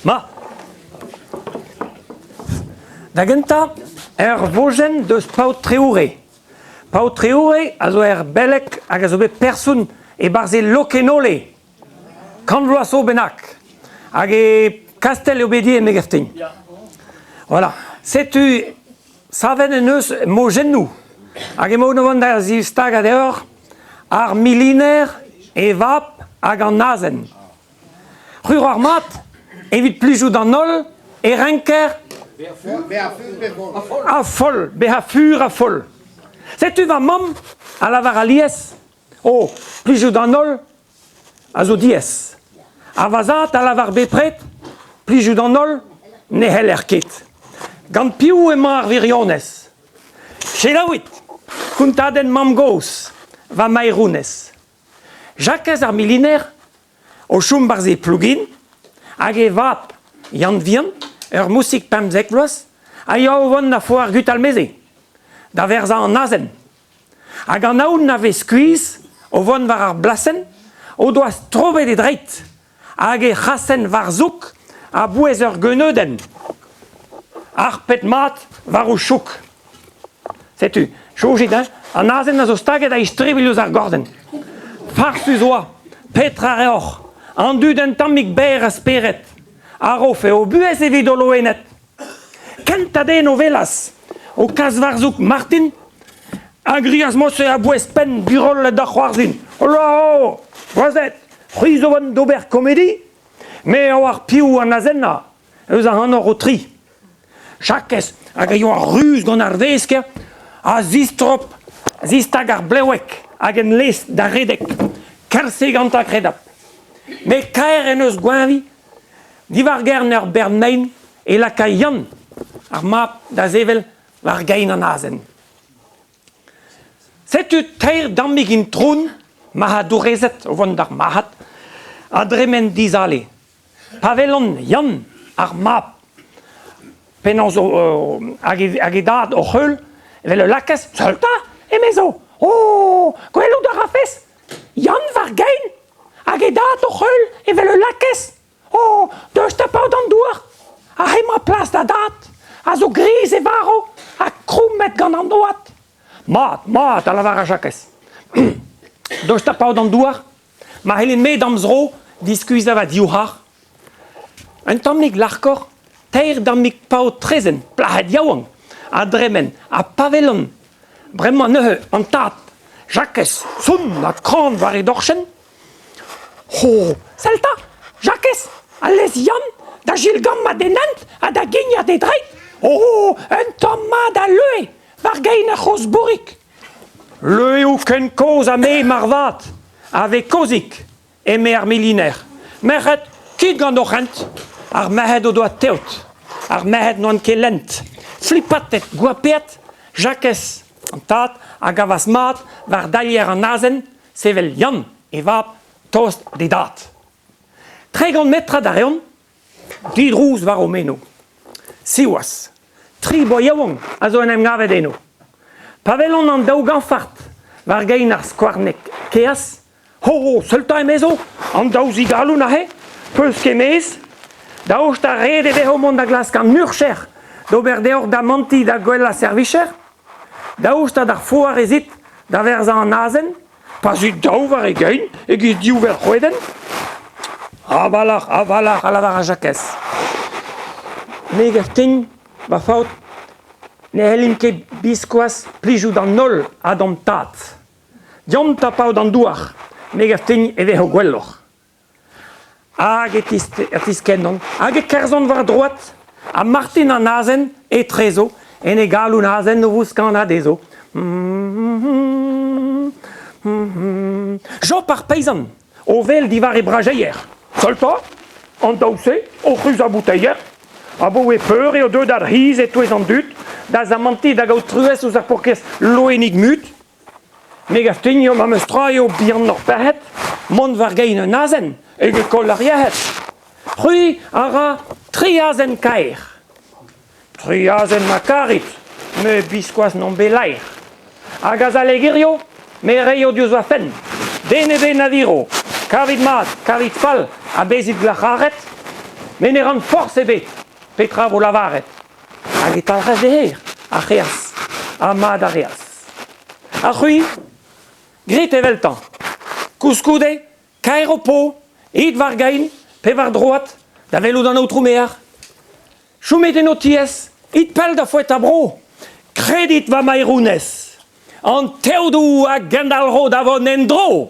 Ma. Dagenta vogen de Pau Treure. Pau Treure, also belek, agazobe person e barze lokenole. Quand l'oiseau benak. Age castel obédi et megaftin. Voilà. C'est-tu, saveneneus mogenou. Age monovon da zistaga dehors, ar milinaire et vap hag an nazen. Rur armat, evit plijou dan nol, et renker a fol, behafur a fol. Sais-tu va mam à la varalies? Oh, plijou dan nol, a zo dies. A vazat à la var bepret, plijou dan nol, ne hel erket. Gant piou e mar viriones. Che laouit, kuntaden mam gos, va mairounes. Jacques ar milinaire, o chum barze plugin, hag e vap yant vian, ur mousik pemzek bloaz, a yaou von na foar gut al meze, da verza an nazen. Hag an aoun na vez skuiz, o von var ar blasen, o doaz trobe de dreit, hag e chasen var zouk, a bouez ur geneuden. Ar pet mat var o chouk. Sais-tu, chojit, an nazen a zo staget a istribilioz ar gorden. Farsus oa, petra reor, an dud en tammik ber a speret, a rof e o buez evit o loenet. Kentade no velas, o kas varzouk Martin, a grias mos e a bouez pen burol da c'hoarzin. Ola, vazet, c'hwiz o van d'ober komedi, me a war piou an azenna, eus a hanor o tri. Chakez, hag a yo ar ruz gant ar vesker, a zistrop, zistag ar blewek, hag en les da redek, kerse gant a kredap. Me kaer en eus goavi, divar gern ur bernmein, e la ka yann, ar map da zevel var gein an azen. Setu teir dammig in troun, maha dourezet o vant ar mahat, a dremen dizale. Pavelon yann ar map, penans hag e dad o c'heul, vel le lakez, solta, e mezo. Oh, gwellou da rafes, yann var gein, hag e dad o c'heul, e vel le lakez. Oh, deus ta paout an douar, a hema plas da dad, a zo griz e varo, a kroumet gant an doat. Mat, a la var a jakez. Deus ta paout an douar, ma helen me damzro, diskuiz ava diouhar. Un tammig larkor, teir dammig paout trezen, plahet yaouan, a dremen, a pavelon, bremañ neuze, an tat, jakez, son, a kran var e dorchen. Oh, salta, jakez, a les yann, da jilgam ma denant, a da genya de dreit. Oh, un tammad a leue, var gein a c'hoz bourik. Leue ou ken koz a me marvat, ave kozik, e me ar milinaire. Merc'het, kit gant oc'hent, ar mehed o doa teot, ar mehed noan ket lent. Flipatet, gwapeat, jakez, an tat, a gavas mat, var dalier an azen, sevel yann, e vap, tost de dat. Tregant metra da reon, didrouz var o meno. Siwas, tri boiaouan, a zo en em gavet eno. Pavelon an daougan fart, var gein ar skwarnek keas. Ho, seulta emezo, an daouzi galou na he, peus kemez, daoust a red e veho mont da glas kan murcher, d'ober deor da manti da gwell a servicher, daoust a dar foar ezit da verza an azen, pas ut daou var e gein, e giz diou ver c'hweden. Avalar, a la var a jakez. Megef ting, va faut, ne helim ket biskoaz plijou dan nol a dom tat. Diom ta paout an douar, megef ting e veho gwelloc'h. Hag etis kennon, hag e kerzon war droat, a Martin an azen e trezo, en e galou an azen no vous kan a dezo. Jo par paysan, o vel divar e brajeier. Solta, an daouse, o c'huz a bouteier, a bo e peur e o deud ar hiz e touez an dut, da zamanti da gaout truez ouz ar porkez loenig mut, megaf ting yo ma meus tra eo bihan nor perhet, mont var gein un azen, eg e kol ar yahet. C'hui a ra tri azen kaer. Tri azen ma karit, me biskoaz non belair. Hag a zalegirio, me reio diouz va fen. Den e ben a diro, kavit mat, kavit fal, a bezit glacharet, men eran force bet, petra vo lavaret. Hag et al rever, a reas, a mad a reas. A c'hui, grit eveltan, kouskoude, kaer o po, id var gain, pe var droat, da velou d'an outro mear. Choumet en o ties, id pel da fouet a bro, kredit va mairounez, an teodou a gendalro da von endro.